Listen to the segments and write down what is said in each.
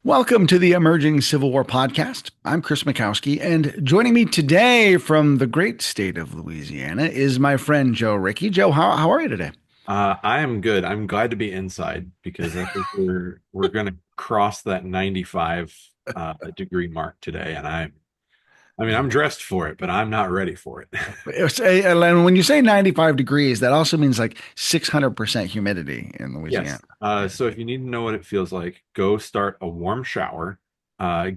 Welcome to the Emerging Civil War podcast. I'm Chris Mackowski, and joining me today from the great state of Louisiana is my friend Joe Ricci. Joe, how are you today? I am good. I'm glad to be inside because I think we're going to cross that 95 degree mark today, and I'm dressed for it, but I'm not ready for it. And when you say 95 degrees, that also means like 600% humidity in Louisiana. Yes. So if you need to know what it feels like, go start a warm shower,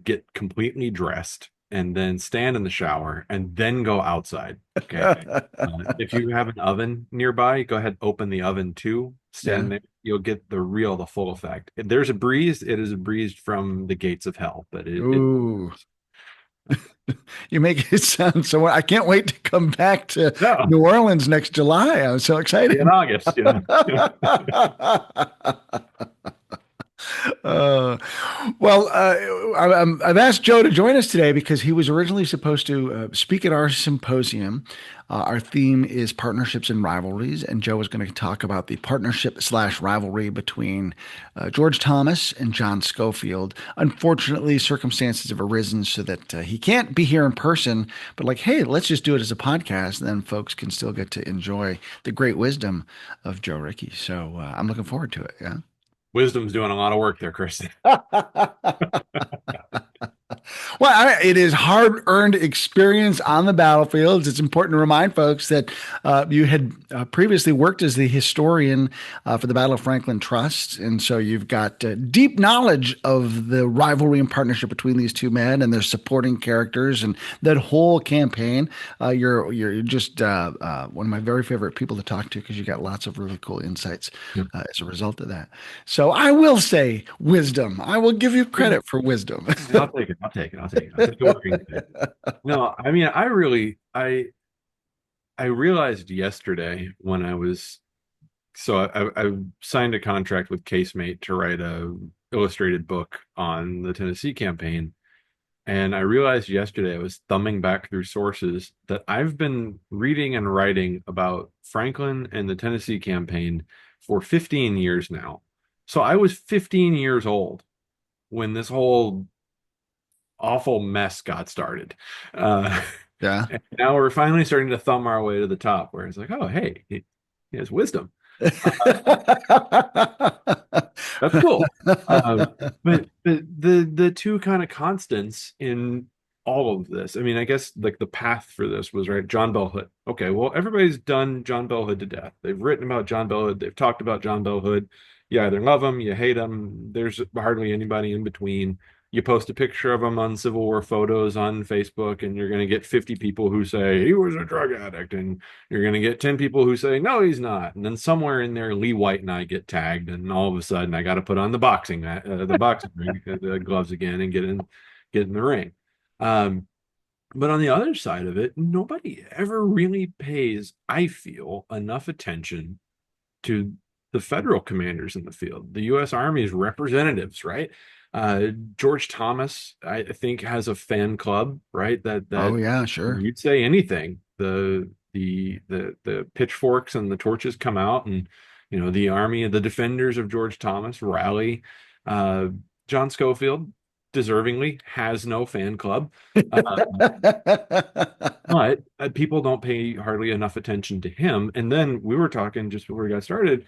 get completely dressed, and then stand in the shower, and then go outside. Okay. If you have an oven nearby, go ahead, open the oven too. Yeah. Stand there. You'll get the full effect. If there's a breeze, it is a breeze from the gates of hell, but it Ooh, you make it sound so. I can't wait to come back to no, New Orleans next July. I'm so in excited. August, you know. Uh, I've asked Joe to join us today because he was originally supposed to speak at our symposium. Our theme is partnerships and rivalries, and Joe is going to talk about the partnership slash rivalry between George Thomas and John Schofield. Unfortunately, circumstances have arisen so that he can't be here in person, but like, hey, let's just do it as a podcast, and then folks can still get to enjoy the great wisdom of Joe Ricci. So I'm looking forward to it. Yeah. Wisdom's doing a lot of work there, Chris. Well, it is hard-earned experience on the battlefields. It's important to remind folks that you had previously worked as the historian for the Battle of Franklin Trust, and so you've got deep knowledge of the rivalry and partnership between these two men and their supporting characters and that whole campaign. You're just one of my very favorite people to talk to because you got lots of really cool insights as a result of that. So I will say wisdom. I will give you credit for wisdom. I'll take it. I'll take it. I'll take it. I'll take the working today. No, I mean, I realized yesterday when I signed a contract with Casemate to write a illustrated book on the Tennessee campaign. And I realized yesterday I was thumbing back through sources that I've been reading and writing about Franklin and the Tennessee campaign for 15 years now. So I was 15 years old when this whole awful mess got started. Uh, Yeah. and now we're finally starting to thumb our way to the top where it's like, oh, hey, he has wisdom. That's cool. But the two kind of constants in all of this, I mean, I guess like the path for this was right, John Bell Hood. Okay, well, everybody's done John Bell Hood to death. They've written about John Bell Hood. They've talked about John Bell Hood. You either love him, you hate him. There's hardly anybody in between. You post a picture of him on Civil War photos on Facebook, and you're going to get 50 people who say he was a drug addict, and you're going to get 10 people who say, no, he's not. And then somewhere in there, Lee White and I get tagged. And all of a sudden, I got to put on the boxing ring, gloves again and get in the ring. Um, but on the other side of it, nobody ever really pays, I feel, enough attention to the federal commanders in the field, the U.S. Army's representatives, right? George Thomas, I think, has a fan club, right? Oh That yeah, sure. you'd say anything, the pitchforks and the torches come out, and the army, the defenders of George Thomas rally. Uh, John Schofield, deservingly, has no fan club. Uh, but people don't pay hardly enough attention to him. And then we were talking just before we got started,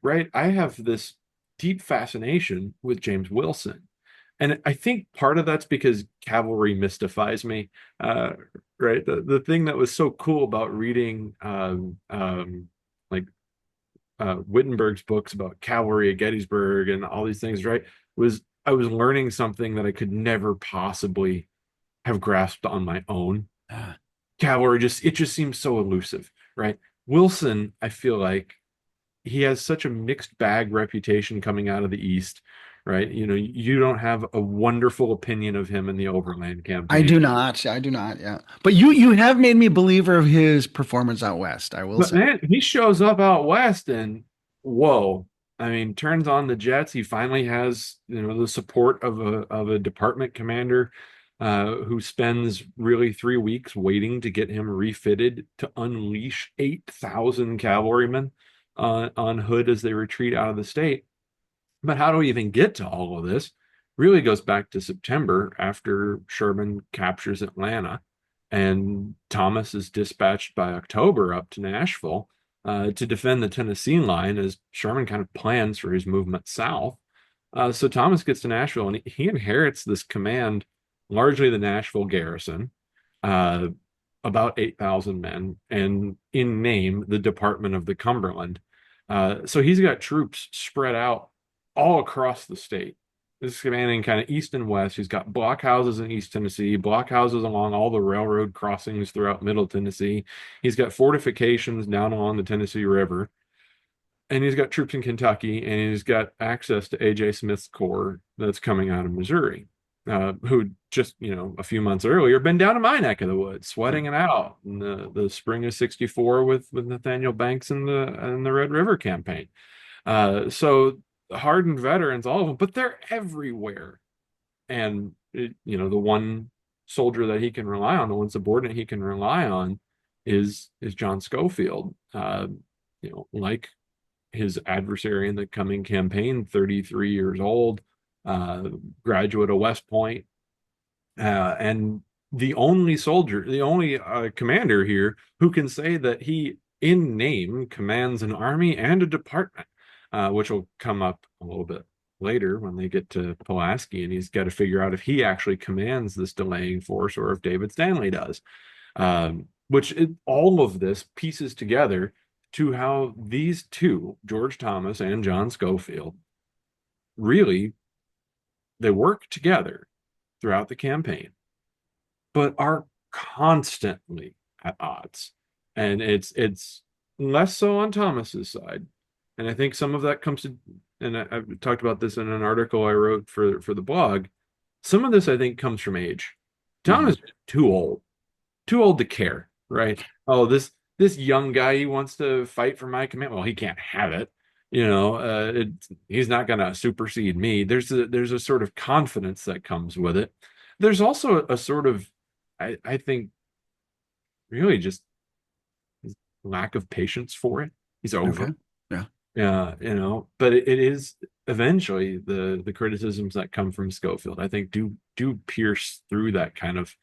right? I have this deep fascination with James Wilson. And I think part of that's because cavalry mystifies me. Uh, right. The thing that was so cool about reading like Wittenberg's books about cavalry at Gettysburg and all these things, right, was I was learning something that I could never possibly have grasped on my own. Cavalry it just seems so elusive, right? Wilson, I feel like he has such a mixed bag reputation coming out of the East, right? You don't have a wonderful opinion of him in the Overland I campaign. do not. I do not. Yeah. But you have made me a believer of his performance out west, I will But say. man, he shows up out west and whoa. I mean, turns on the jets. He finally has, the support of a department commander who spends really 3 weeks waiting to get him refitted to unleash 8,000 cavalrymen on Hood as they retreat out of the state. But how do we even get to all of this? really goes back to September after Sherman captures Atlanta, and Thomas is dispatched by October up to Nashville to defend the Tennessee line as Sherman kind of plans for his movement south. So Thomas gets to Nashville and he inherits this command, largely the Nashville garrison, uh, about 8,000 men, and in name, the Department of the Cumberland. So he's got troops spread out all across the state. This is commanding kind of east and west. He's got blockhouses in East Tennessee, blockhouses along all the railroad crossings throughout Middle Tennessee. He's got fortifications down along the Tennessee River, and he's got troops in Kentucky, and he's got access to A.J. Smith's corps that's coming out of Missouri, who just, a few months earlier been down in my neck of the woods, sweating it out in the spring of '64 with Nathaniel Banks and the Red River campaign. So hardened veterans, all of them, but they're everywhere. And the one soldier that he can rely on, the one subordinate he can rely on, is John Schofield. Like his adversary in the coming campaign, 33 years old, uh, graduate of West Point, and the only commander here who can say that he, in name, commands an army and a department, which will come up a little bit later when they get to Pulaski, and he's got to figure out if he actually commands this delaying force or if David Stanley does. All of this pieces together to how these two, George Thomas and John Schofield, really they work together throughout the campaign, but are constantly at odds. And it's less so on Thomas's side. And I think some of that comes to, and I've talked about this in an article I wrote for the blog. Some of this I think comes from age. Thomas Mhm. is too old to care, right? Oh, this young guy, he wants to fight for my command. Well, he can't have it. He's not going to supersede me. There's a sort of confidence that comes with it. There's also a sort of, I think, really just lack of patience for it. He's over. Okay. Yeah. Yeah, but it is eventually the criticisms that come from Schofield, I think, do pierce through that kind of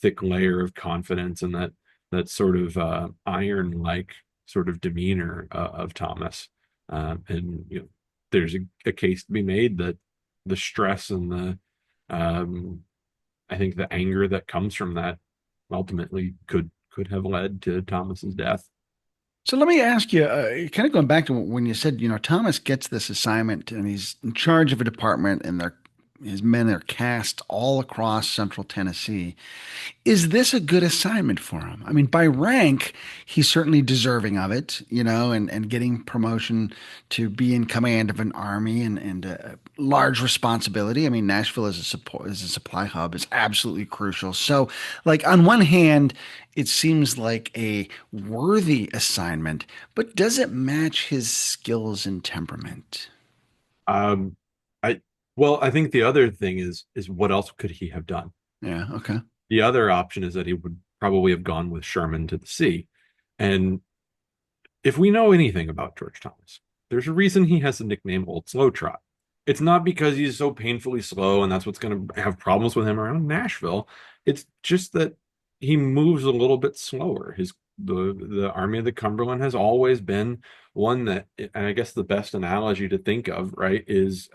thick layer of confidence and that sort of iron-like sort of demeanor of Thomas. And there's a case to be made that the stress and the I think the anger that comes from that ultimately could have led to Thomas's death. So let me ask you, kind of going back to when you said, Thomas gets this assignment and he's in charge of a department and his men are cast all across central Tennessee. Is this a good assignment for him? I mean, by rank, he's certainly deserving of it, and getting promotion to be in command of an army and a large responsibility. I mean, Nashville as a supply hub is absolutely crucial. So, like on one hand, it seems like a worthy assignment, but does it match his skills and temperament? Um, I well, I think the other thing is what else could he have done? Yeah, okay. The other option is that he would probably have gone with Sherman to the sea. And if we know anything about George Thomas, there's a reason he has the nickname Old Slow Trot. It's not because he's so painfully slow and that's what's going to have problems with him around Nashville. It's just that he moves a little bit slower. The Army of the Cumberland has always been one that, and I guess the best analogy to think of, right, is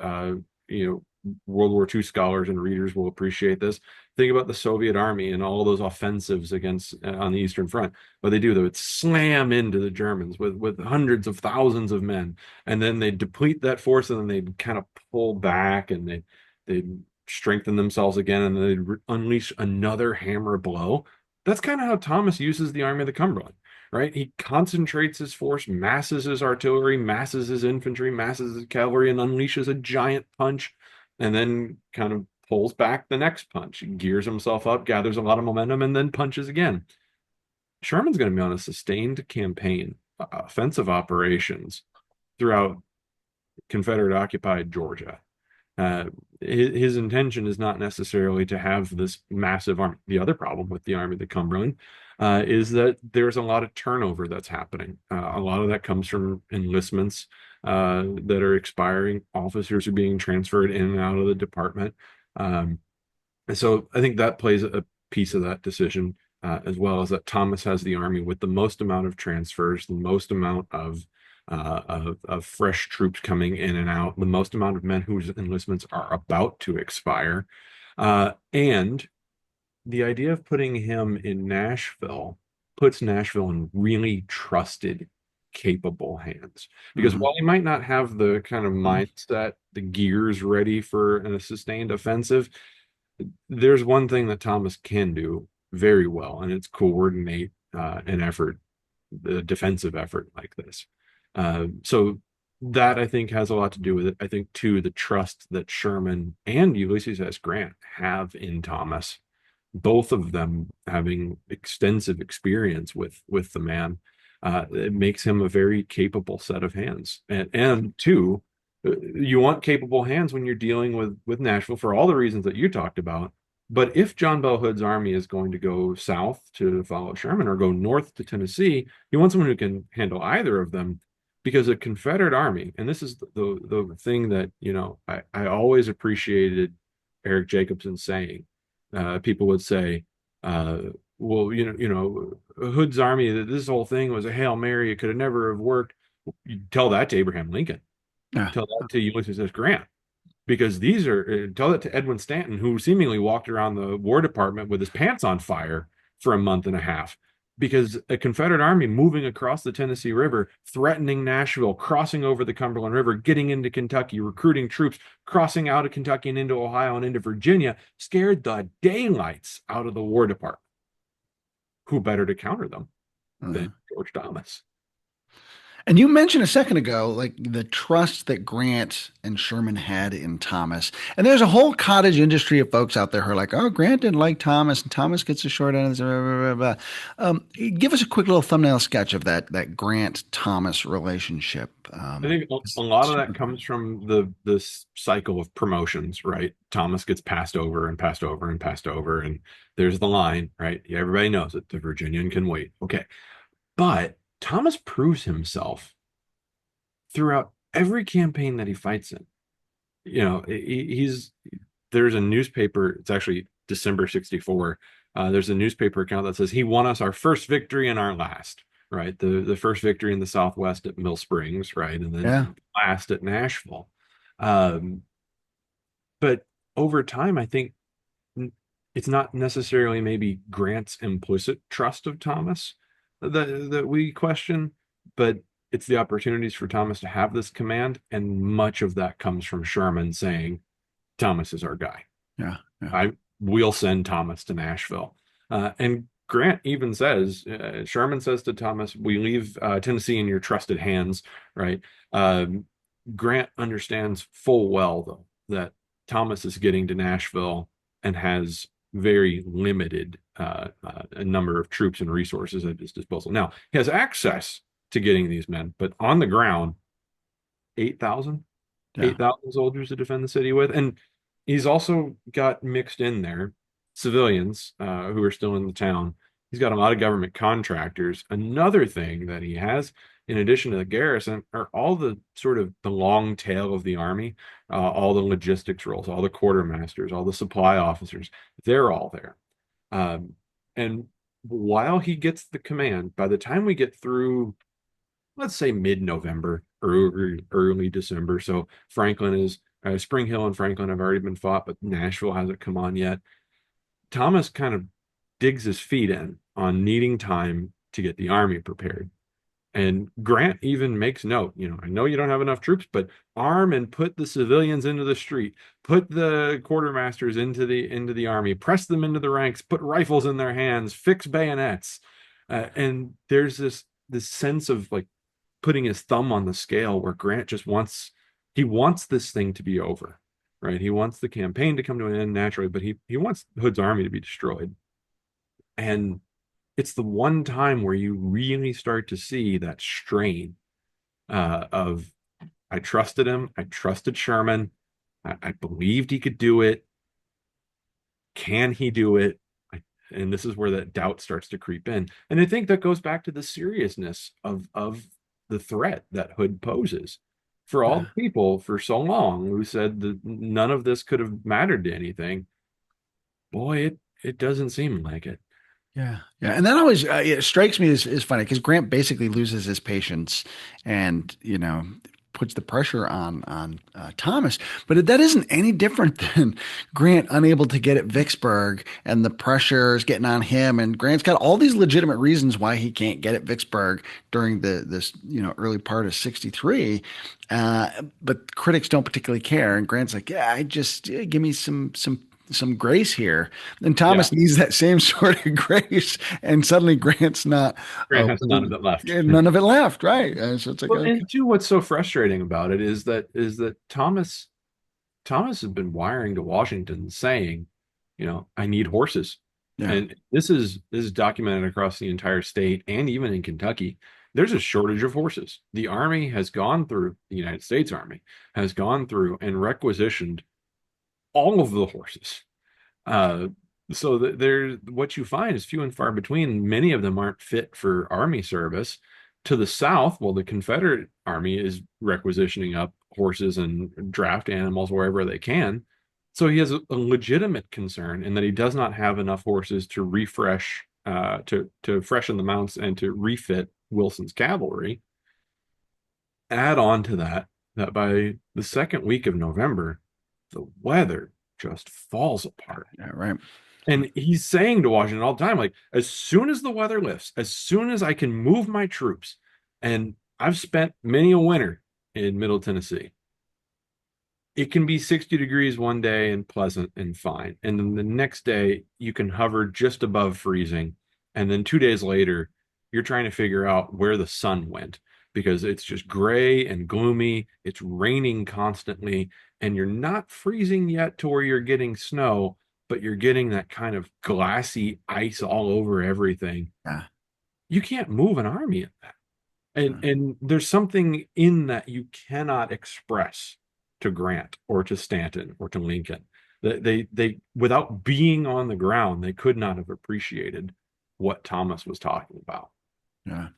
World War II scholars and readers will appreciate this. Think about the Soviet Army and all those offensives against on the Eastern Front. What they do, though, it's slam into the Germans with hundreds of thousands of men, and then they deplete that force, and then they kind of pull back, and they strengthen themselves again, and they unleash another hammer blow. That's kind of how Thomas uses the Army of the Cumberland, right? He concentrates his force, masses his artillery, masses his infantry, masses his cavalry, and unleashes a giant punch, and then kind of pulls back the next punch. He gears himself up, gathers a lot of momentum, and then punches again. Sherman's going to be on a sustained campaign, offensive operations throughout Confederate occupied Georgia. Uh, his intention is not necessarily to have this massive army. The other problem with the Army of the Cumberland is that there's a lot of turnover that's happening. A lot of that comes from enlistments that are expiring. Officers are being transferred in and out of the department. Um, and so I think that plays a piece of that decision, as well as that Thomas has the army with the most amount of transfers, the most amount of fresh troops coming in and out, the most amount of men whose enlistments are about to expire, and the idea of putting him in Nashville puts Nashville in really trusted, capable hands. Because Mhm. while he might not have the kind of mindset, the gears ready for a sustained offensive, there's one thing that Thomas can do very well, and it's coordinate an effort, the defensive effort like this. So that I think has a lot to do with it. I think too the trust that Sherman and Ulysses S. Grant have in Thomas, both of them having extensive experience with the man, it makes him a very capable set of hands. And two, you want capable hands when you're dealing with Nashville for all the reasons that you talked about. But if John Bell Hood's army is going to go south to follow Sherman or go north to Tennessee, you want someone who can handle either of them, because a Confederate army, and this is the thing that I always appreciated Eric Jacobson saying. People would say, uh, "Well, Hood's army. This whole thing was a Hail Mary. It could have never have worked." You tell that to Abraham Lincoln. Yeah. Tell that to Ulysses S. Grant, because these are tell that to Edwin Stanton, who seemingly walked around the War Department with his pants on fire for a month and a half, because a Confederate army moving across the Tennessee River, threatening Nashville, crossing over the Cumberland River, getting into Kentucky, recruiting troops, crossing out of Kentucky and into Ohio and into Virginia, scared the daylights out of the War Department. Who better to counter them than Mhm. George Thomas? And you mentioned a second ago, like the trust that Grant and Sherman had in Thomas. And there's a whole cottage industry of folks out there who are like, oh, Grant didn't like Thomas, and Thomas gets a short end of this. Blah, blah, blah, blah. Give us a quick little thumbnail sketch of that Grant Thomas relationship. I think a lot of that comes from the this cycle of promotions, right? Thomas gets passed over and passed over and passed over, and there's the line, right? Yeah, everybody knows it. The Virginian can wait. Okay. But Thomas proves himself throughout every campaign that he fights in. He's there's a newspaper, it's actually December 64. There's a newspaper account that says he won us our first victory and our last, right? The first victory in the Southwest at Mill Springs, right? And Yeah. then last at Nashville. Um, but over time, I think it's not necessarily maybe Grant's implicit trust of Thomas that we question, but it's the opportunities for Thomas to have this command, and much of that comes from Sherman saying, Thomas is our guy. Yeah. Yeah. I will send Thomas to Nashville. And Grant even says, Sherman says to Thomas, we leave Tennessee in your trusted hands, right? Um, Grant understands full well, though, that Thomas is getting to Nashville and has very limited a number of troops and resources at his disposal. Now, he has access to getting these men, but on the ground, 8,000, Yeah. 8,000 soldiers to defend the city with. And he's also got mixed in there civilians who are still in the town. He's got a lot of government contractors. Another thing that he has, in addition to the garrison, are all the sort of the long tail of the army, all the logistics roles, all the quartermasters, all the supply officers. They're all there. And while he gets the command, by the time we get through, let's say mid-November, early December. So Franklin is Spring Hill and Franklin have already been fought, but Nashville hasn't come on yet. Thomas kind of digs his feet in on needing time to get the army prepared. And Grant even makes note, I know you don't have enough troops, but arm and put the civilians into the street, put the quartermasters into the army, press them into the ranks, put rifles in their hands, fix bayonets. And there's this sense of like putting his thumb on the scale where Grant just wants this thing to be over, right? He wants the campaign to come to an end naturally, but he wants Hood's army to be destroyed. And it's the one time where you really start to see that strain of I trusted him, I trusted Sherman, I believed he could do it. Can he do it? And this is where that doubt starts to creep in. And I think that goes back to the seriousness of the threat that Hood poses. for all Yeah. the people for so long who said that none of this could have mattered to anything, boy, it doesn't seem like it. Yeah, yeah, and that always it strikes me as funny because Grant basically loses his patience, and puts the pressure on Thomas. But that isn't any different than Grant unable to get at Vicksburg, and the pressure is getting on him. And Grant's got all these legitimate reasons why he can't get at Vicksburg during this early part of '63. Uh, but critics don't particularly care, and Grant's like, yeah, give me some grace here. And Yeah, Thomas needs that same sort of grace, and suddenly Grant's not, Grant has none of it left. none of it left, right? So it's like, Well, okay, and two, what's so frustrating about it is that Thomas has been wiring to Washington saying, I need horses. yeah, And this is documented across the entire state and even in Kentucky. There's a shortage of horses. The Army has gone through, the United States Army has gone through and requisitioned all of the horses. Uh, so that there's what you find is few and far between. Many of them aren't fit for Army service. To the south, well, the Confederate Army is requisitioning up horses and draft animals wherever they can. So he has a legitimate concern in that he does not have enough horses to refresh, to freshen the mounts and to refit Wilson's cavalry. Add on to that that by the second week of November, the weather just falls apart. yeah, right. And he's saying to Washington all the time, like, as soon as the weather lifts, as soon as I can move my troops, and I've spent many a winter in Middle Tennessee, it can be 60 degrees one day and pleasant and fine. And then the next day, you can hover just above freezing. And then 2 days later, you're trying to figure out where the sun went because it's just gray and gloomy. It's raining constantly, and you're not freezing yet to where you're getting snow, but you're getting that kind of glassy ice all over everything. Yeah, You can't move an army in that. And there's something in that you cannot express to Grant or to Stanton or to Lincoln. They without being on the ground, they could not have appreciated what Thomas was talking about. yeah.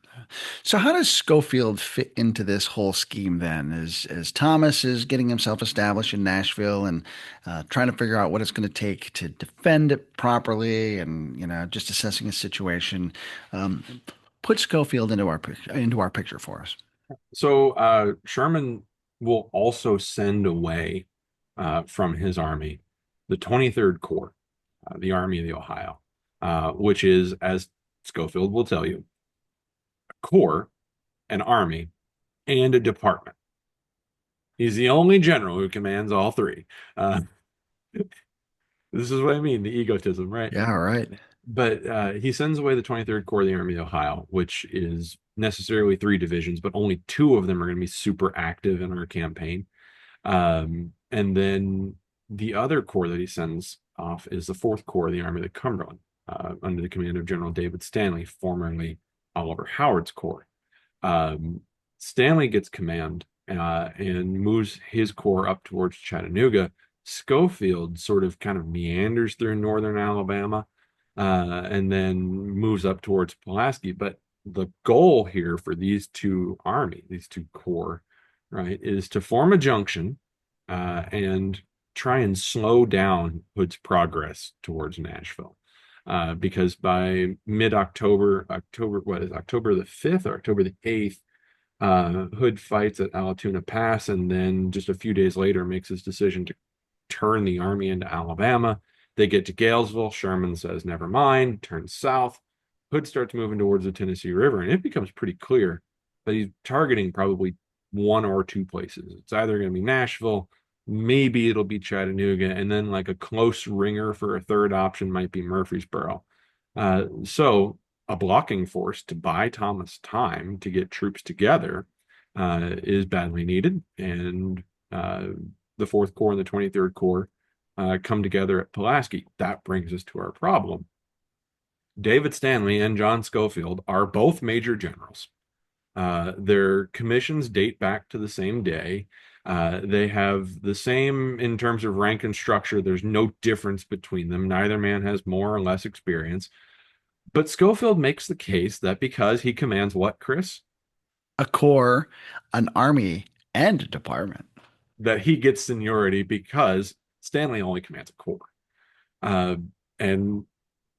So how does Schofield fit into this whole scheme then? As Thomas is getting himself established in Nashville and trying to figure out what it's going to take to defend it properly, and just assessing his situation. Um, put Schofield into our picture for us. So Sherman will also send away from his army the 23rd Corps, the Army of the Ohio, which is, as Schofield will tell you, a corps, an army, and a department. He's the only general who commands all three. Uh, this is what I mean, the egotism, right? Yeah, right. But he sends away the 23rd Corps of the Army of Ohio, which is necessarily three divisions, but only two of them are going to be super active in our campaign. And then the other corps that he sends off is the 4th Corps of the Army of the Cumberland, under the command of General David Stanley, formerly Oliver Howard's corps. Stanley gets command and moves his corps up towards Chattanooga. Schofield sort of kind of meanders through northern Alabama and then moves up towards Pulaski. But the goal here for these two armies, these two corps, right, is to form a junction and try and slow down Hood's progress towards Nashville. Because by mid-October, October the 5th or October the 8th, Hood fights at Allatoona Pass, and then just a few days later makes his decision to turn the army into Alabama. They get to Galesville. Sherman says, never mind, turns south. Hood starts moving towards the Tennessee River, and it becomes pretty clear that he's targeting probably one or two places. It's either going to be Nashville, maybe it'll be Chattanooga, and then like a close ringer for a third option might be Murfreesboro. So a blocking force to buy Thomas time to get troops together is badly needed, and the 4th Corps and the 23rd Corps come together at Pulaski. That brings us to our problem. David Stanley and John Schofield are both major generals. Their commissions date back to the same day. They have the same in terms of rank and structure. There's no difference between them. Neither man has more or less experience. But Schofield makes the case that because he commands what, Chris? A corps, an army, And a department. that he gets seniority because Stanley only commands a corps. Uh, and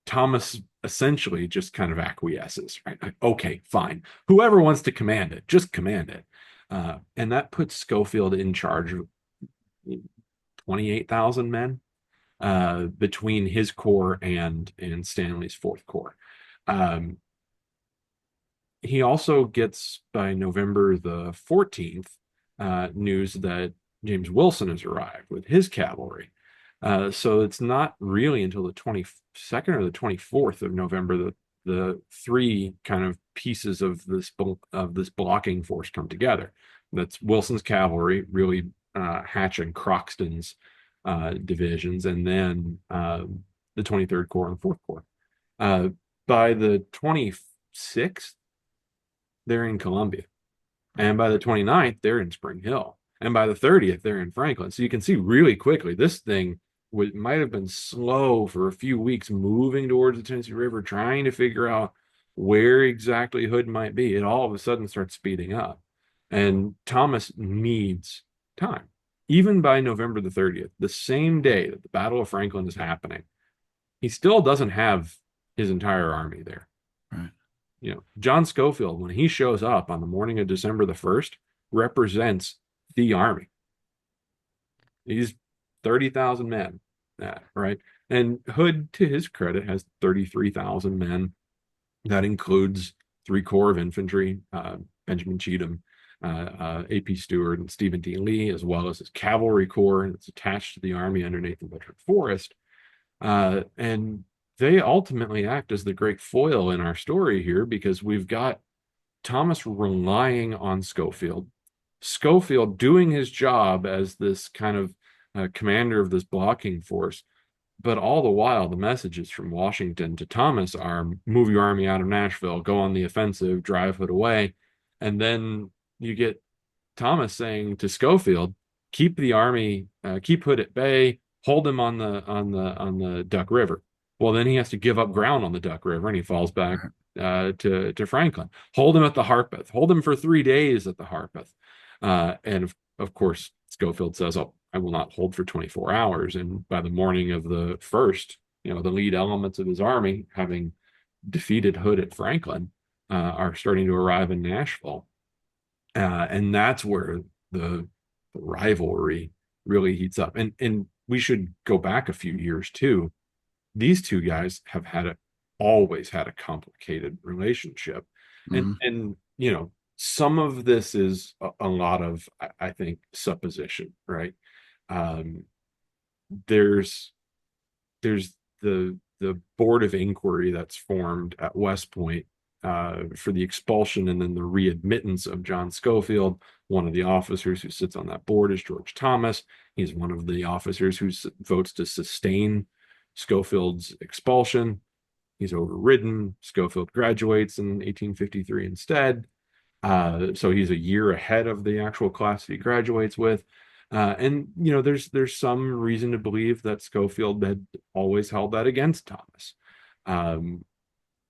Thomas essentially just kind of acquiesces, right? Like, okay, fine. Whoever wants to command it, just command it. And that puts Schofield in charge of 28,000 men between his corps and Stanley's Fourth Corps. Um, he also gets by November the 14th news that James Wilson has arrived with his cavalry. So it's not really until the 22nd or the 24th of November that the three kind of pieces of this blocking force come together. That's Wilson's cavalry, really Hatch and Croxton's divisions, and then the 23rd Corps and 4th Corps. By the 26th, they're in Columbia. And by the 29th, they're in Spring Hill. And by the 30th, they're in Franklin. So you can see really quickly this thing might have been slow for a few weeks moving towards the Tennessee River, trying to figure out where exactly Hood might be. It all of a sudden starts speeding up. And Thomas needs time. Even by November the 30th, the same day that the Battle of Franklin is happening, he still doesn't have his entire army there. Right. You know, John Scofield, when he shows up on the morning of December the 1st, represents the army. He's 30,000 men, right? And Hood, to his credit, has 33,000 men. That includes 3 corps of infantry, Benjamin Cheatham, A.P. Stewart, and Stephen D. Lee, as well as his cavalry corps that's attached to the army under Nathan Bedford Forrest. And they ultimately act as the great foil in our story here because we've got Thomas relying on Schofield, Schofield doing his job as this kind of commander of this blocking force. But all the while, the messages from Washington to Thomas are move your army out of Nashville, go on the offensive, drive Hood away. And then you get Thomas saying to Schofield, keep the army, keep Hood at bay, hold him on the Duck River. Well, then he has to give up ground on the Duck River and he falls back to Franklin. Hold him at the Harpeth. Hold him for 3 days at the Harpeth. And of course, Schofield says, oh, I will not hold for 24 hours. And by the morning of the 1st, you know, the lead elements of his army, having defeated Hood at Franklin, are starting to arrive in Nashville. And that's where the rivalry really heats up. And we should go back a few years too. These two guys have always had a complicated relationship. Mm-hmm. And you know, some of this is a lot of, I think, supposition, right? Um, there's the board of inquiry that's formed at West Point for the expulsion and then the readmittance of John Schofield. One of the officers who sits on that board is George Thomas. He's one of the officers who votes to sustain Schofield's expulsion. He's overridden. Schofield graduates in 1853 instead. So he's a year ahead of the actual class he graduates with. And you know, there's some reason to believe that Schofield had always held that against Thomas.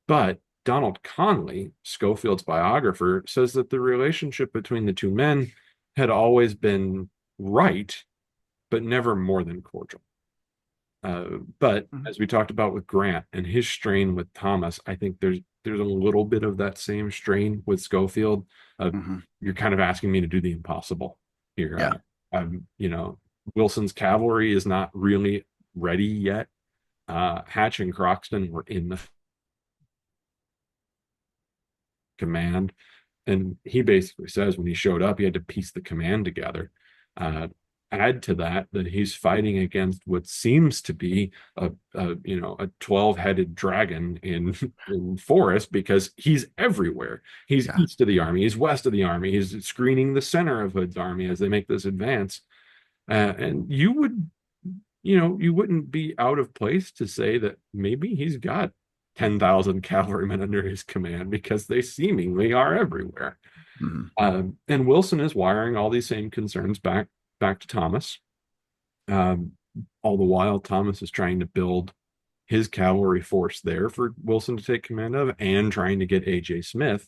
But Donald Conley, Schofield's biographer, says that the relationship between the two men had always been right, but never more than cordial. But as we talked about with Grant and his strain with Thomas, I think there's a little bit of that same strain with Schofield. You're kind of asking me to do the impossible here. Yeah. You know, Wilson's cavalry is not really ready yet. Hatch and Croxton were in the command, and he basically says when he showed up, he had to piece the command together. Add to that he's fighting against what seems to be a 12-headed dragon in Forest, because he's everywhere. He's east of the army, he's west of the army, he's screening the center of Hood's army as they make this advance. And you wouldn't be out of place to say that maybe he's got 10,000 cavalrymen under his command, because they seemingly are everywhere. And Wilson is wiring all these same concerns back to Thomas. All the while, Thomas is trying to build his cavalry force there for Wilson to take command of, and trying to get A.J. Smith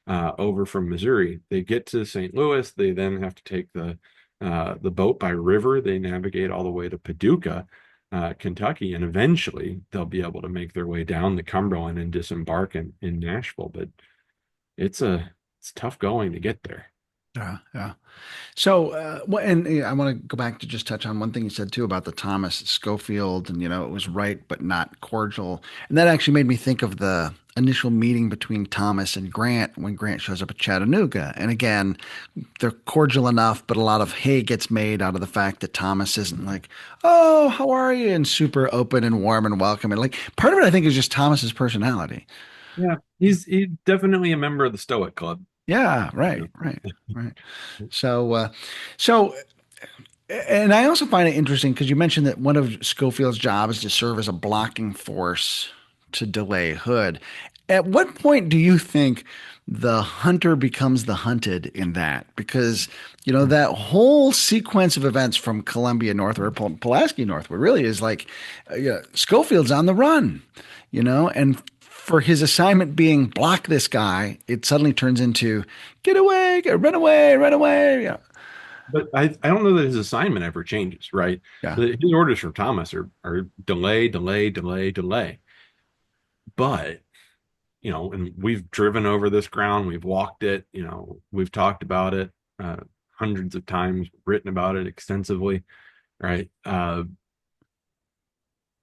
over from Missouri. They get to St. Louis. They then have to take the boat by river. They navigate all the way to Paducah, Kentucky, and eventually they'll be able to make their way down the Cumberland and disembark in Nashville. But it's tough going to get there. Yeah, yeah. So, and I want to go back to just touch on one thing you said too about the Thomas Schofield, and it was right but not cordial, and that actually made me think of the initial meeting between Thomas and Grant when Grant shows up at Chattanooga. And again, they're cordial enough, but a lot of hay gets made out of the fact that Thomas isn't like, "Oh, how are you?" and super open and warm and welcoming. Like part of it, I think, is just Thomas's personality. Yeah, he's definitely a member of the Stoic Club. Yeah, You right, right, right. know? So, so and I also find it interesting because you mentioned that one of Schofield's jobs is to serve as a blocking force to delay Hood. At what point do you think the hunter becomes the hunted in that? Because, that whole sequence of events from Columbia northward, Pulaski northward, really is like, Schofield's on the run, and for his assignment being block this guy, it suddenly turns into get away, run away, run away. Yeah. But I don't know that his assignment ever changes, right? Yeah. His orders from Thomas are delay, delay, delay, delay. But, and we've driven over this ground, we've walked it, we've talked about it hundreds of times, written about it extensively, right? On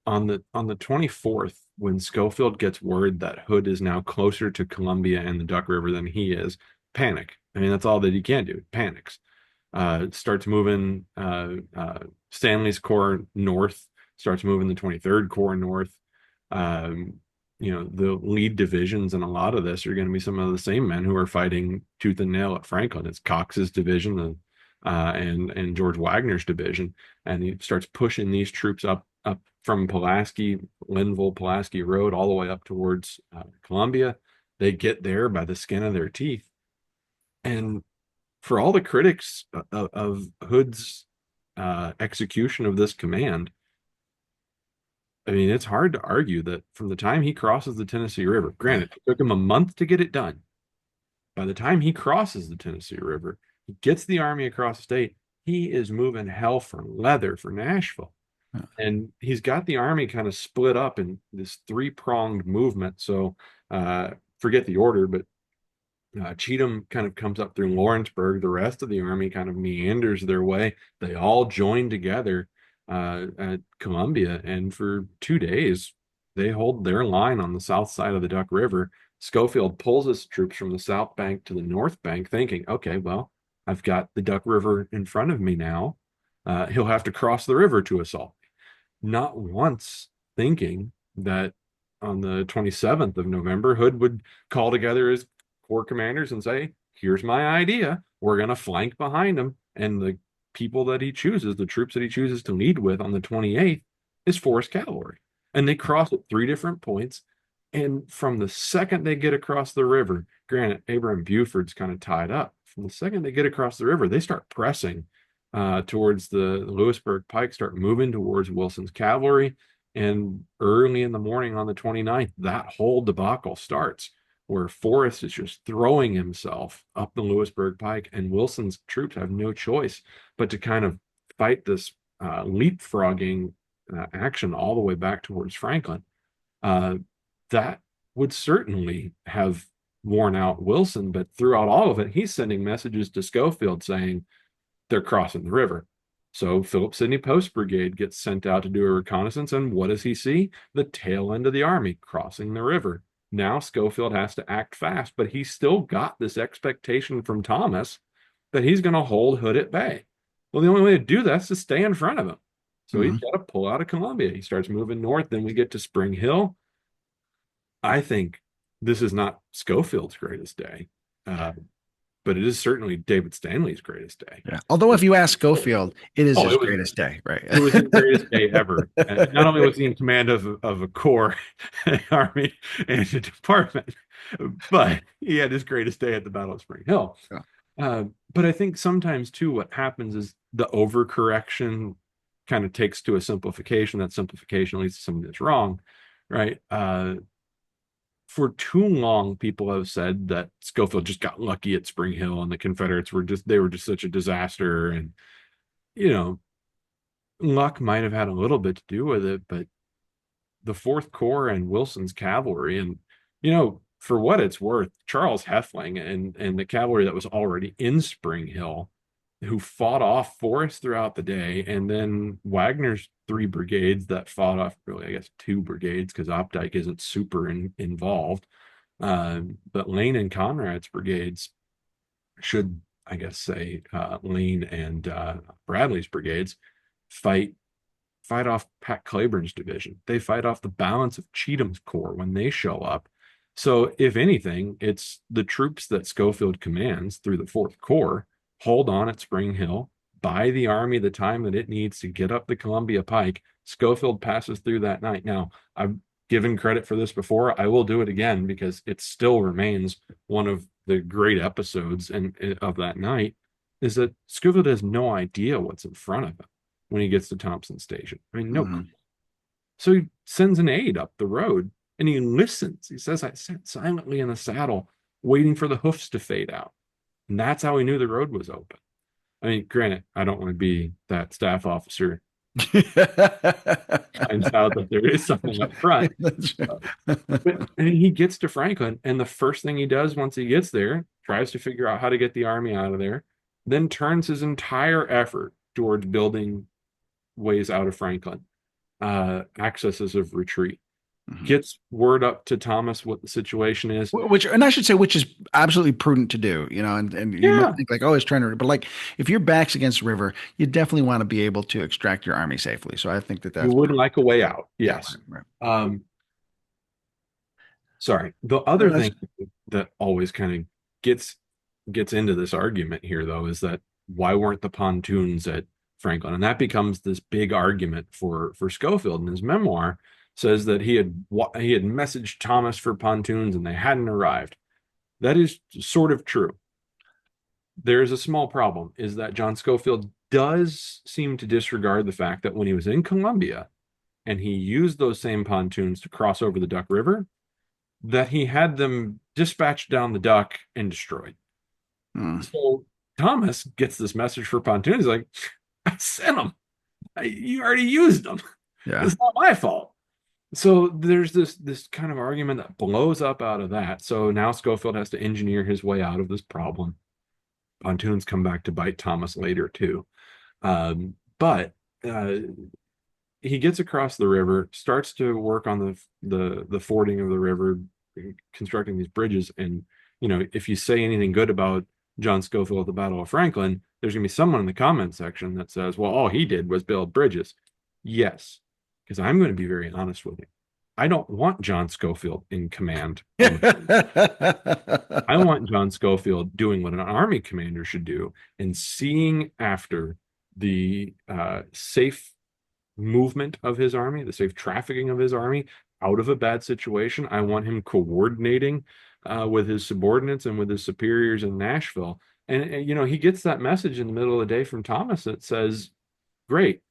the 24th, when Schofield gets word that Hood is now closer to Columbia and the Duck River than he is, panic. I mean, that's all that he can do. Panics. Starts moving Stanley's Corps north, starts moving the 23rd Corps north. The lead divisions in a lot of this are going to be some of the same men who are fighting tooth and nail at Franklin. It's Cox's division and George Wagner's division, and he starts pushing these troops up from Pulaski, Linville, Pulaski Road, all the way up towards Columbia. They get there by the skin of their teeth, and for all the critics of Hood's execution of this command, I mean, it's hard to argue that from the time he crosses the Tennessee River, granted, it took him a month to get it done. By the time he crosses the Tennessee River, he gets the army across the state. He is moving hell for leather for Nashville. And he's got the army kind of split up in this three-pronged movement. So forget the order, but Cheatham kind of comes up through Lawrenceburg. The rest of the army kind of meanders their way. They all join together at Columbia, and for 2 days, they hold their line on the south side of the Duck River. Schofield pulls his troops from the south bank to the north bank, thinking, okay, well, I've got the Duck River in front of me now. He'll have to cross the river to assault me. Not once thinking that on the 27th of November, Hood would call together his corps commanders and say, here's my idea. We're going to flank behind him. And the people that he chooses, the troops that he chooses to lead with on the 28th, is Forest Cavalry. And they cross at three different points. And from the second they get across the river, granted, Abraham Buford's kind of tied up. From the second they get across the river, they start pressing towards the Lewisburg Pike, start moving towards Wilson's cavalry. And early in the morning on the 29th, that whole debacle starts, where Forrest is just throwing himself up the Lewisburg Pike, and Wilson's troops have no choice but to kind of fight this leapfrogging action all the way back towards Franklin. That would certainly have worn out Wilson, but throughout all of it, he's sending messages to Schofield saying they're crossing the river. So Philip Sidney Post Brigade gets sent out to do a reconnaissance, and what does he see? The tail end of the army crossing the river. Now Schofield has to act fast, but he's still got this expectation from Thomas that he's going to hold Hood at bay. Well, the only way to do that is to stay in front of him. So he's got to pull out of Columbia. He starts moving north. Then we get to Spring Hill. I think this is not Schofield's greatest day, but it is certainly David Stanley's greatest day. Yeah. Although if you ask Schofield, it is his greatest day, right? It was his greatest day ever. And not only was he in command of a corps, an army, and a department, but he had his greatest day at the Battle of Spring Hill. But I think sometimes too, what happens is the overcorrection kind of takes to a simplification. That simplification leads to something that's wrong, right? for too long, people have said that Schofield just got lucky at Spring Hill and the Confederates were just such a disaster. And, you know, luck might have had a little bit to do with it, but the Fourth Corps and Wilson's cavalry, and, for what it's worth, Charles Heffling and the cavalry that was already in Spring Hill, who fought off Forrest throughout the day, and then Wagner's three brigades that fought off, really, I guess, two brigades, because Opdyke isn't super involved. But Lane and Conrad's brigades should, I guess, say Lane and Bradley's brigades fight off Pat Claiborne's division. They fight off the balance of Cheatham's corps when they show up. So, if anything, it's the troops that Schofield commands through the Fourth Corps hold on at Spring Hill, buy the army the time that it needs to get up the Columbia Pike. Schofield passes through that night. Now, I've given credit for this before. I will do it again because it still remains one of the great episodes of that night, is that Schofield has no idea what's in front of him when he gets to Thompson Station. I mean, no. Mhm. So he sends an aide up the road and he listens. He says, I sat silently in the saddle, waiting for the hoofs to fade out. And that's how he knew the road was open. I mean, granted, I don't want to be that staff officer finds out that there is something up front. That's But and he gets to Franklin, and the first thing he does once he gets there, tries to figure out how to get the army out of there, then turns his entire effort towards building ways out of Franklin, accesses of retreat. Mhm. Gets word up to Thomas what the situation is. Which, and I should say, which is absolutely prudent to do, and you might Yeah, think like, oh, he's trying to, but like if your back's against the river, you definitely want to be able to extract your army safely. So I think that you that's would prudent. like a way out. Yeah, Yes. right, Um, Sorry. The right. other That's, thing that always kind of gets into this argument here, though, is that why weren't the pontoons at Franklin? And that becomes this big argument for Schofield. In his memoir, says that he had messaged Thomas for pontoons and they hadn't arrived. That is sort of true. There is a small problem, is that John Schofield does seem to disregard the fact that when he was in Columbia and he used those same pontoons to cross over the Duck River, that he had them dispatched down the Duck and destroyed. hmm, So Thomas gets this message for pontoons. He's like, I sent them. You already used them. yeah. It's not my fault. So there's this kind of argument that blows up out of that. So now Schofield has to engineer his way out of this problem. Pontoons come back to bite Thomas later too. But uh, he gets across the river, starts to work on the fording of the river, constructing these bridges. And if you say anything good about John Schofield at the Battle of Franklin, there's gonna be someone in the comment section that says, "Well, all he did was build bridges." Yes, because I'm going to be very honest with you. I don't want John Schofield in command on I want John Schofield doing what an army commander should do and seeing after the safe movement of his army, the safe trafficking of his army out of a bad situation. I want him coordinating with his subordinates and with his superiors in Nashville. And he gets that message in the middle of the day from Thomas that says, "Great,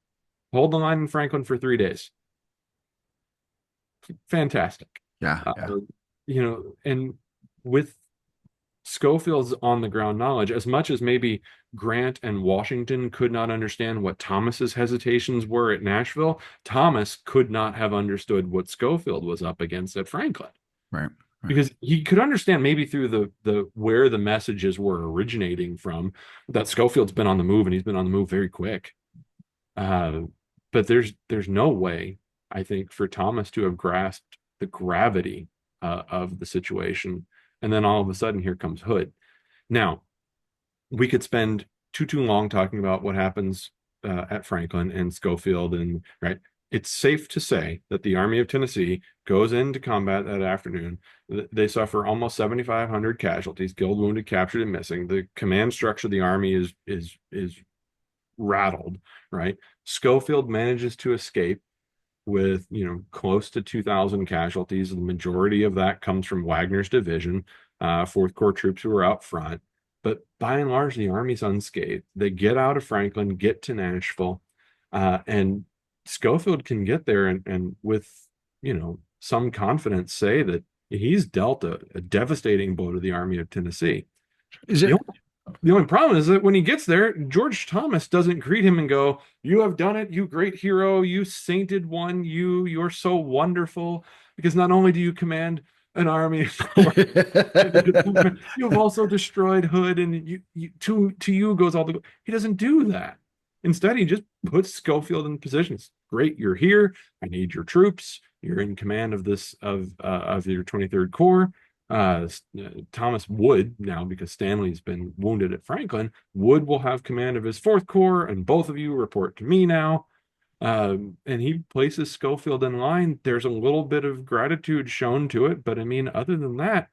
hold the line in Franklin for 3 days." Fantastic. Yeah, Uh, yeah. and with Schofield's on the ground knowledge, as much as maybe Grant and Washington could not understand what Thomas's hesitations were at Nashville, Thomas could not have understood what Schofield was up against at Franklin. Right, right. Because he could understand maybe through the where the messages were originating from, that Schofield's been on the move and he's been on the move very quick. Uh, but there's no way, I think, for Thomas to have grasped the gravity of the situation. And then all of a sudden, here comes Hood. Now, we could spend too long talking about what happens at Franklin and Schofield, and right. It's safe to say that the Army of Tennessee goes into combat that afternoon. They suffer almost 7,500 casualties, killed, wounded, captured, and missing. The command structure of the army is rattled. Right. Schofield manages to escape with close to 2,000 casualties. The majority of that comes from Wagner's division, Fourth Corps troops who are out front. But by and large, the Army's unscathed. They get out of Franklin, get to Nashville, and Schofield can get there and with some confidence say that he's dealt a devastating blow to the Army of Tennessee. Is The it? only, the only problem is that when he gets there, George Thomas doesn't greet him and go, "You have done it, you great hero, you sainted one, you're so wonderful." Because not only do you command an army for you have also destroyed Hood, and to you goes all the. He doesn't do that. Instead, he just puts Schofield in positions. Great, you're here. I need your troops. You're in command of this of your 23rd Corps. Uh, Thomas Wood now, because Stanley's been wounded at Franklin, Wood will have command of his 4th Corps, and both of you report to me now. And he places Schofield in line. There's a little bit of gratitude shown to it, but I mean, other than that,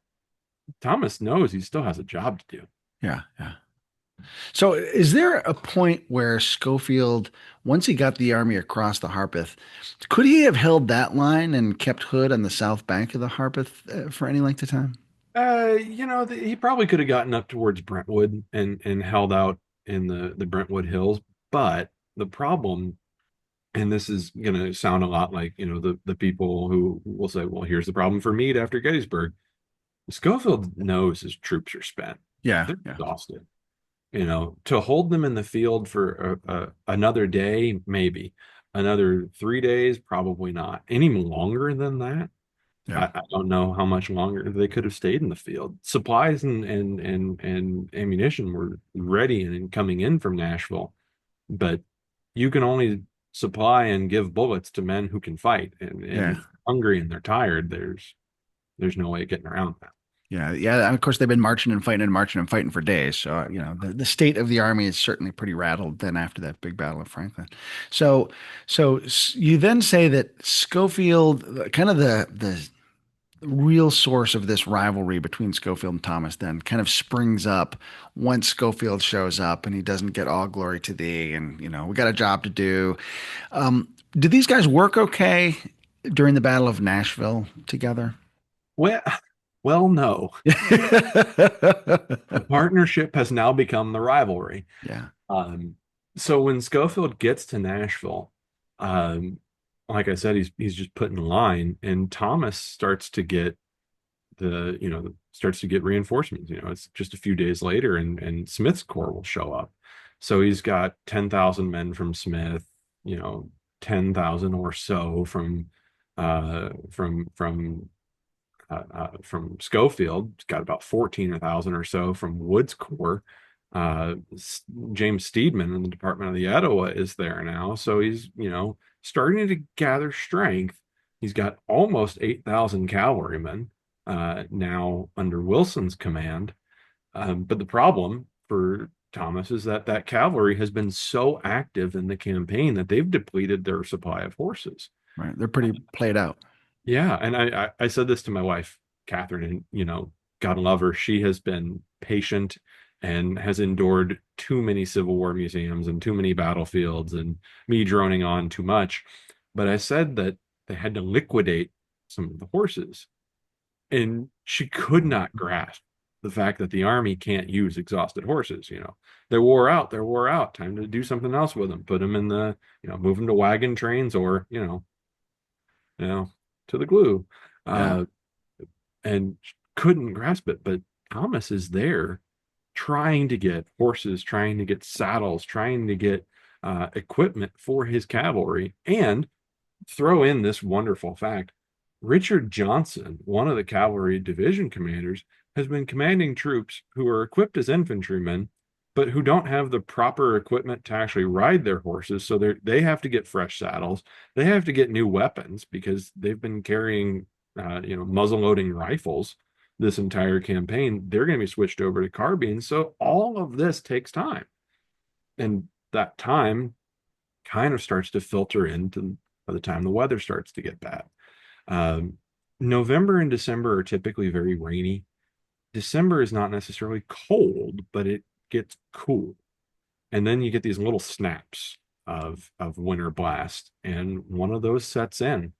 Thomas knows he still has a job to do. Yeah, yeah. So, is there a point where Schofield, once he got the army across the Harpeth, could he have held that line and kept Hood on the south bank of the Harpeth for any length of time? He probably could have gotten up towards Brentwood and held out in the Brentwood Hills, but the problem, and this is going to sound a lot like, the people who will say, well, here's the problem for Meade after Gettysburg. Schofield knows his troops are spent. Yeah, They're yeah, exhausted. To hold them in the field for another day, maybe. Another 3 days, probably not. Any longer than that, yeah, I don't know how much longer they could have stayed in the field. Supplies and ammunition were ready and coming in from Nashville, but you can only supply and give bullets to men who can fight. And yeah. if they're hungry and they're tired, there's no way of getting around that. Yeah, yeah. And of course, they've been marching and fighting for days. So, the state of the army is certainly pretty rattled then after that big battle of Franklin. So you then say that Schofield, kind of the real source of this rivalry between Schofield and Thomas, then kind of springs up once Schofield shows up and he doesn't get all glory to thee. And, we got a job to do. Did these guys work okay during the Battle of Nashville together? Well, well, no. The partnership has now become the rivalry. Yeah. Um, so when Schofield gets to Nashville, um, like I said, he's just put in line, and Thomas starts to get reinforcements. It's just a few days later, and Smith's Corps will show up. So he's got 10,000 men from Smith, 10,000 or so from Schofield. He's got about 14,000 or so from Wood's Corps. Uh, James Steedman in the Department of the Etowah is there now. So he's, starting to gather strength. He's got almost 8,000 cavalrymen now under Wilson's command. But the problem for Thomas is that cavalry has been so active in the campaign that they've depleted their supply of horses. Right. They're pretty played out. Yeah, and I said this to my wife, Catherine, and God love her, she has been patient and has endured too many Civil War museums and too many battlefields and me droning on too much. But I said that they had to liquidate some of the horses, and she could not grasp the fact that the army can't use exhausted horses. They're wore out. They're wore out. Time to do something else with them. Put them in move them to wagon trains, or you know, to the glue. Yeah. Uh, and couldn't grasp it. But Thomas is there trying to get horses, trying to get saddles, trying to get equipment for his cavalry. And throw in this wonderful fact: Richard Johnson, one of the cavalry division commanders, has been commanding troops who are equipped as infantrymen, but who don't have the proper equipment to actually ride their horses. So they have to get fresh saddles. They have to get new weapons because they've been carrying, muzzle loading rifles this entire campaign. They're going to be switched over to carbines. So all of this takes time. And that time kind of starts to filter into by the time the weather starts to get bad. Um, November and December are typically very rainy. December is not necessarily cold, but it gets cool. And then you get these little snaps of winter blast, and one of those sets in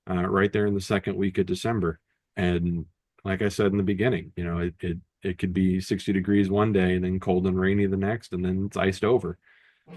right there in the second week of December. And like I said in the beginning, it could be 60 degrees one day and then cold and rainy the next, and then it's iced over.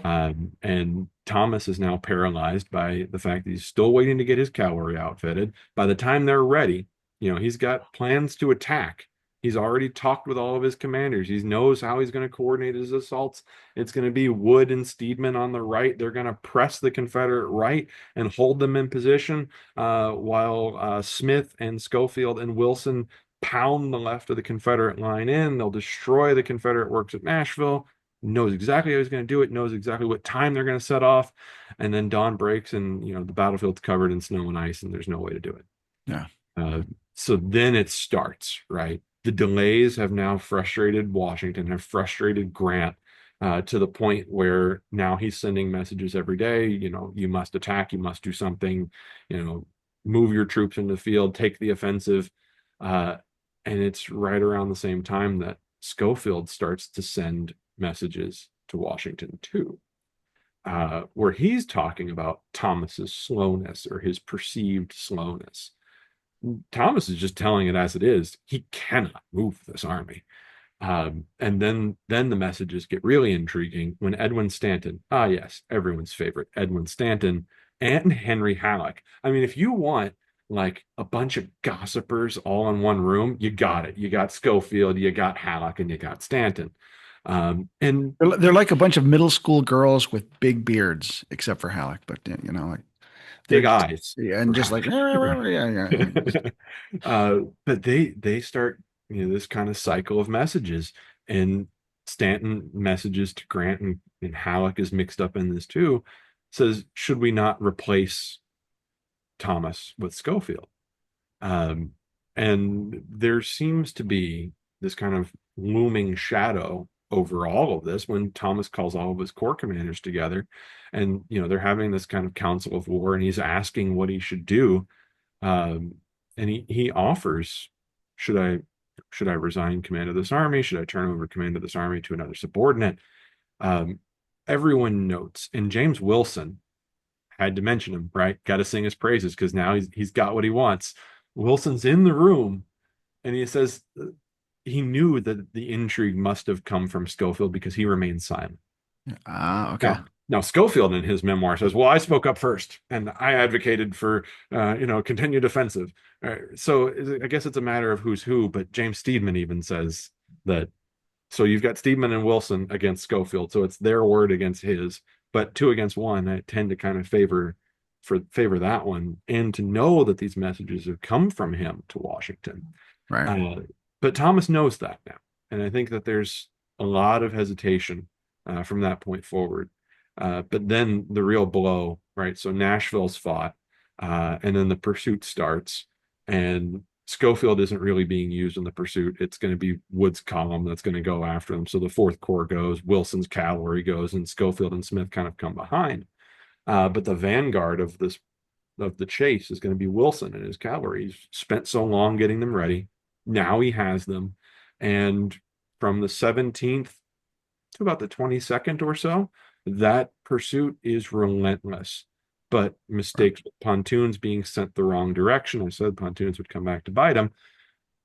And Thomas is now paralyzed by the fact that he's still waiting to get his cavalry outfitted. By the time they're ready, He's got plans to attack. He's already talked with all of his commanders. He knows how he's going to coordinate his assaults. It's going to be Wood and Steedman on the right. They're going to press the Confederate right and hold them in position, while Smith and Schofield and Wilson pound the left of the Confederate line in. They'll destroy the Confederate works at Nashville. Knows exactly how he's going to do it, knows exactly what time they're going to set off. And then dawn breaks and, the battlefield's covered in snow and ice and there's no way to do it. Yeah. Uh, so then it starts, right? The delays have now frustrated Washington, have frustrated Grant, to the point where now he's sending messages every day. You must attack, you must do something, move your troops into the field, take the offensive. Uh, and it's right around the same time that Schofield starts to send messages to Washington too, where he's talking about Thomas's slowness or his perceived slowness. Thomas is just telling it as it is. He cannot move this army. And then the messages get really intriguing when Edwin Stanton, yes, everyone's favorite, Edwin Stanton, and Henry Halleck. I mean, if you want like a bunch of gossipers all in one room, you got it. You got Schofield, you got Halleck, and you got Stanton. And They're like a bunch of middle school girls with big beards, except for Halleck. But like they're big just, eyes, yeah, and just right? like yeah, yeah, yeah. But they start, this kind of cycle of messages, and Stanton messages to Grant, and Halleck is mixed up in this too. Says, should we not replace Thomas with Schofield? Um, and there seems to be this kind of looming shadow over all of this when Thomas calls all of his corps commanders together, and they're having this kind of council of war, and he's asking what he should do. And he offers, should I resign command of this army? Should I turn over command of this army to another subordinate? Um, Everyone notes, and James Wilson, had to mention him, right? Got to sing his praises because now he's got what he wants. Wilson's in the room, and he says he knew that the intrigue must have come from Schofield because he remained silent. Okay. Now Schofield in his memoir says, "Well, I spoke up first, and I advocated for continued offensive." So I guess it's a matter of who's who. But James Steedman even says that. So you've got Steedman and Wilson against Schofield, so it's their word against his. But two against one, I tend to kind of favor that one, and to know that these messages have come from him to Washington. Right. But Thomas knows that now, and I think that there's a lot of hesitation from that point forward. But then the real blow, right? So Nashville's fought, and then the pursuit starts, and Schofield isn't really being used in the pursuit. It's going to be Wood's column that's going to go after them. So the Fourth Corps goes, Wilson's cavalry goes, and Schofield and Smith kind of come behind. But the vanguard of the chase is going to be Wilson and his cavalry. He's spent so long getting them ready. Now he has them, and from the 17th to about the 22nd or so, that pursuit is relentless. But mistakes with pontoons being sent the wrong direction, I said pontoons would come back to bite him.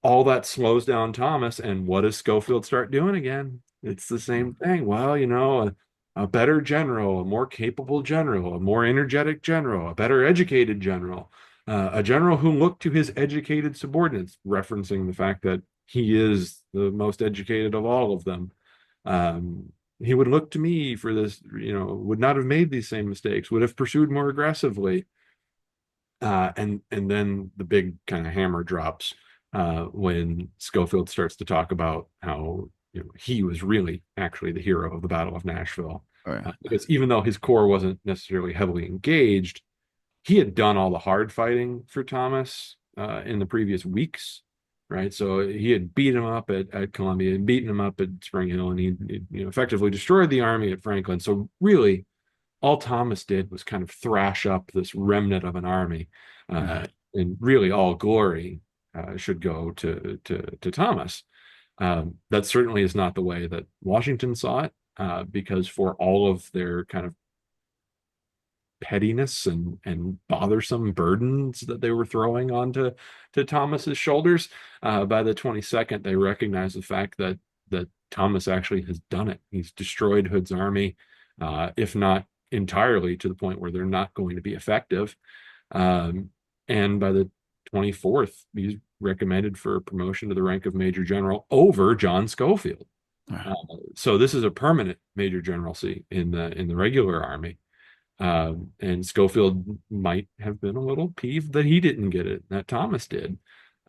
All that slows down Thomas. And what does Schofield start doing again? It's the same thing. Well, a better general, a more capable general, a more energetic general, a better educated general, a general who looked to his educated subordinates, referencing the fact that he is the most educated of all of them. He would look to me for this, would not have made these same mistakes, would have pursued more aggressively. And then the big kind of hammer drops when Schofield starts to talk about how he was really actually the hero of the Battle of Nashville. Oh, yeah. Because even though his corps wasn't necessarily heavily engaged, he had done all the hard fighting for Thomas in the previous weeks, right? So he had beat him up at Columbia and beaten him up at Spring Hill, and he effectively destroyed the army at Franklin. So really, all Thomas did was kind of thrash up this remnant of an army, and really all glory should go to Thomas. That certainly is not the way that Washington saw it, because for all of their kind of pettiness and bothersome burdens that they were throwing onto Thomas's shoulders, by the 22nd, they recognize the fact that Thomas actually has done it. He's destroyed Hood's army, if not entirely to the point where they're not going to be effective. And by the 24th, these recommended for promotion to the rank of Major General over John Schofield. Uh, Uh, so this is a permanent Major Generalcy in the regular Army. And Schofield might have been a little peeved that he didn't get it, that Thomas did.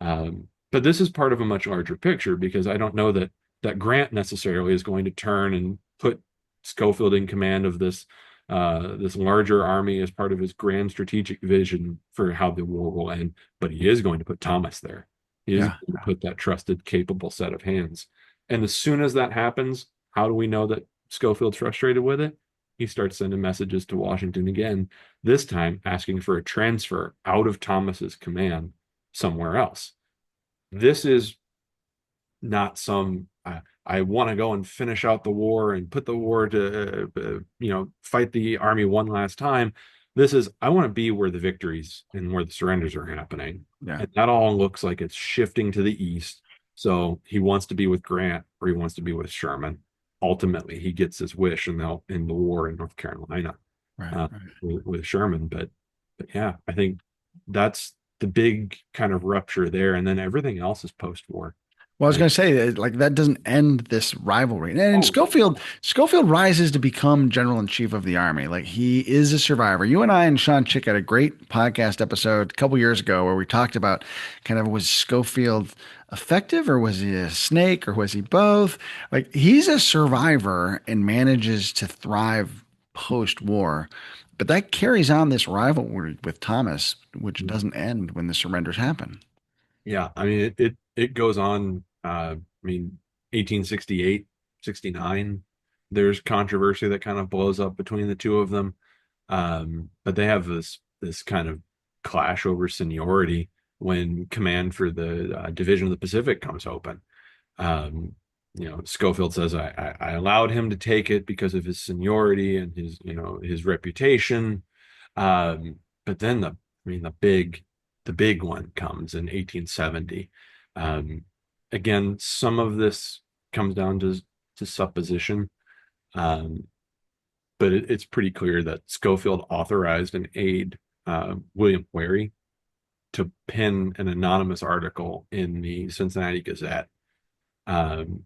But this is part of a much larger picture because I don't know that Grant necessarily is going to turn and put Schofield in command of this larger army as part of his grand strategic vision for how the war will end. But he is going to put Thomas there. He is yeah. going to put that trusted, capable set of hands. And as soon as that happens, how do we know that Schofield's frustrated with it? He starts sending messages to Washington again, this time asking for a transfer out of Thomas's command somewhere else. This is not some I want to go and finish out the war and put the war to fight the army one last time. This is I want to be where the victories and where the surrenders are happening, Yeah. and that all looks like it's shifting to the east. So he wants to be with Grant or he wants to be with Sherman. Ultimately, he gets his wish in the war in North Carolina Right. Right. with Sherman. But yeah, I think that's the big kind of rupture there, and then everything else is post-war. Well, I was And going to say, like, that doesn't end this rivalry. And oh no, Schofield rises to become general in chief of the army. Like, he is a survivor. You and I and Sean Chick had a great podcast episode a couple years ago where we talked about kind of, was Schofield effective, or was he a snake, or was he both? Like, he's a survivor and manages to thrive post-war. But that carries on this rivalry with Thomas, which doesn't end when the surrenders happen. yeah, I mean it goes on. I mean 1868, 69. There's controversy that kind of blows up between the two of them. But they have this kind of clash over seniority when command for the Division of the Pacific comes open. Schofield says I allowed him to take it because of his seniority and his reputation. But then the big one comes in 1870. Um, Again, some of this comes down to supposition. Um, but it's pretty clear that Schofield authorized an aide, William Wary, to pen an anonymous article in the Cincinnati Gazette, um,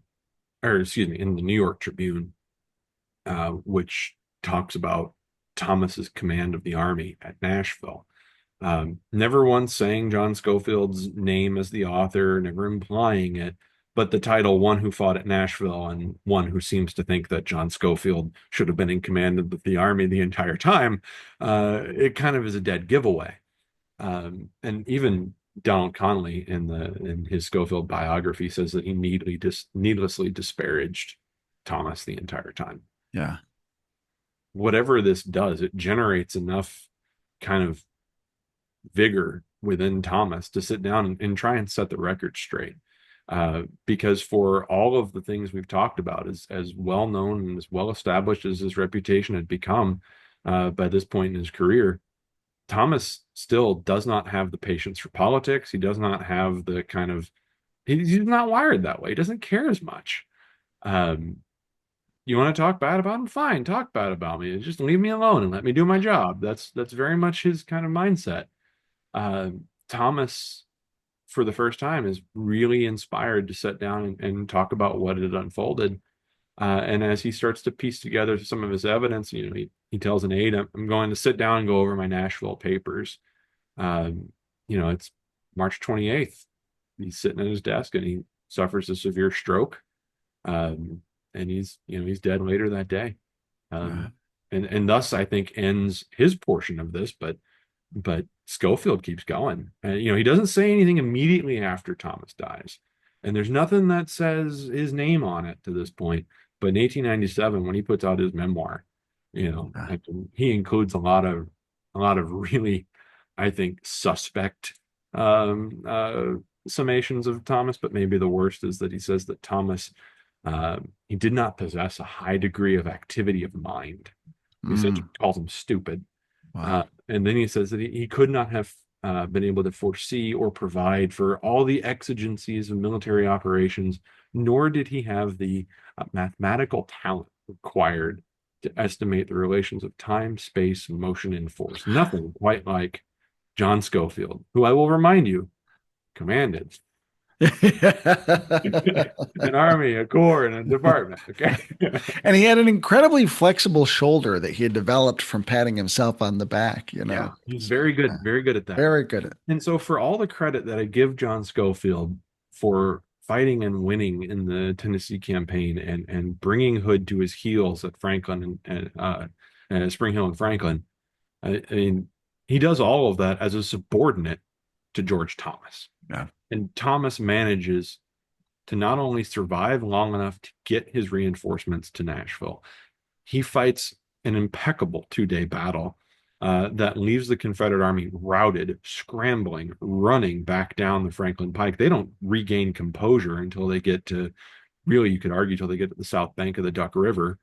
or excuse me, in the New York Tribune, which talks about Thomas's command of the army at Nashville. Never once saying John Schofield's name as the author, never implying it, but the title, One Who Fought at Nashville, and one who seems to think that John Schofield should have been in command of the army the entire time, it kind of is a dead giveaway. And even Donald Connolly in his Schofield biography says that he needlessly disparaged Thomas the entire time. Yeah. Whatever this does, it generates enough kind of vigor within Thomas to sit down and try and set the record straight. Because for all of the things we've talked about, as well known and as well established as his reputation had become by this point in his career, Thomas still does not have the patience for politics. He does not have the kind of he's not wired that way. He doesn't care as much. Um, you want to talk bad about him? Fine, talk bad about me. Just leave me alone and let me do my job. That's very much his kind of mindset. Uh, Thomas, for the first time, is really inspired to sit down and talk about what had unfolded. And as he starts to piece together some of his evidence, he tells an aide, I'm going to sit down and go over my Nashville papers. It's March 28th. He's sitting at his desk and he suffers a severe stroke. And he's dead later that day. Uh, And thus I think ends his portion of this, but Schofield keeps going. He doesn't say anything immediately after Thomas dies. And there's nothing that says his name on it to this point. But in 1897, when he puts out his memoir, uh, he includes a lot of really, I think, suspect summations of Thomas. But maybe the worst is that he says that Thomas, he did not possess a high degree of activity of mind. He essentially mm, calls him stupid. wow. And then he says that he could not have been able to foresee or provide for all the exigencies of military operations, nor did he have the mathematical talent required to estimate the relations of time, space, motion, and force. Nothing quite like John Schofield, who I will remind you commanded an army, a corps, and a department. Okay. And he had an incredibly flexible shoulder that he had developed from patting himself on the back, Yeah, he's uh, very good at that. very good at. And so, for all the credit that I give John Schofield for fighting and winning in the Tennessee campaign and bringing Hood to his heels at Franklin and Spring Hill and Franklin, I mean, he does all of that as a subordinate to George Thomas. Yeah. And Thomas manages to not only survive long enough to get his reinforcements to Nashville, he fights an impeccable 2 day battle that leaves the Confederate Army routed, scrambling, running back down the Franklin Pike. They don't regain composure until they get to, really, you could argue, till they get to the south bank of the Duck River.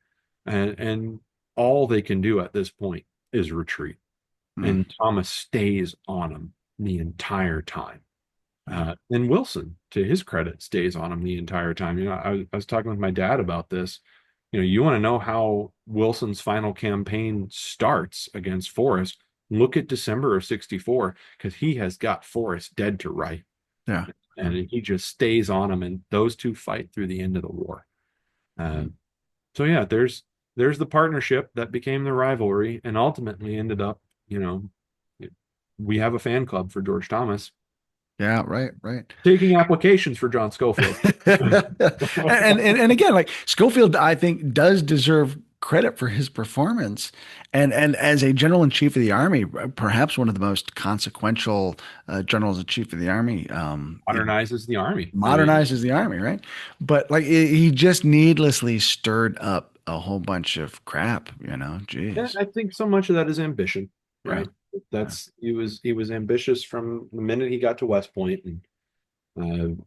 And all they can do at this point is retreat. Mm. And Thomas stays on them the entire time. Yeah. And Wilson, to his credit, stays on him the entire time. I was talking with my dad about this. You want to know how Wilson's final campaign starts against Forrest? Look at December of '64, because he has got Forrest dead to right, Yeah. and he just stays on him, and those two fight through the end of the war. Uh, Mm. so yeah, there's the partnership that became the rivalry, and ultimately ended up, we have a fan club for George Thomas, Yeah. Right. Right. taking applications for John Schofield. And again, like Schofield, I think does deserve credit for his performance, and as a general in chief of the army, perhaps one of the most consequential generals in chief of the army. Modernizes the army. I mean, Modernizes the army, right? But like he just needlessly stirred up a whole bunch of crap, yeah, Jeez. I think so much of that is ambition, Yeah. right? Yeah. That's he was ambitious from the minute he got to West Point, and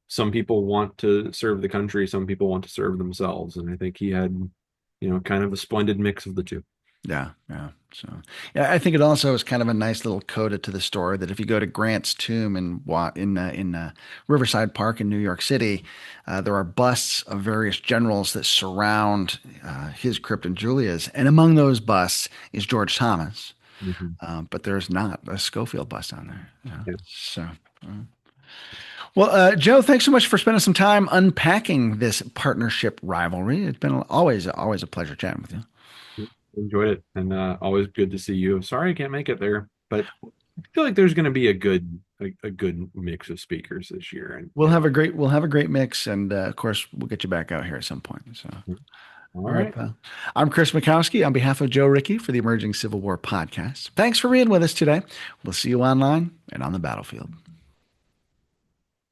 some people want to serve the country, some people want to serve themselves, and I think he had, kind of a splendid mix of the two. Yeah, yeah. So, yeah, I think it also is kind of a nice little coda to the story that if you go to Grant's tomb in Riverside Park in New York City, there are busts of various generals that surround his crypt and Julia's, and among those busts is George Thomas, Mhm. but there's not a Schofield bust on there. Yeah. So. Well, Joe, thanks so much for spending some time unpacking this partnership rivalry. It's been always a pleasure chatting with you. Enjoyed it, and always good to see you. Sorry I can't make it there, but I feel like there's going to be a good mix of speakers this year, We'll have a great mix, and of course, we'll get you back out here at some point. So, all all right, right. pal. I'm Chris Mackowski on behalf of Joe Ricci for the Emerging Civil War podcast. Thanks for being with us today. We'll see you online and on the battlefield.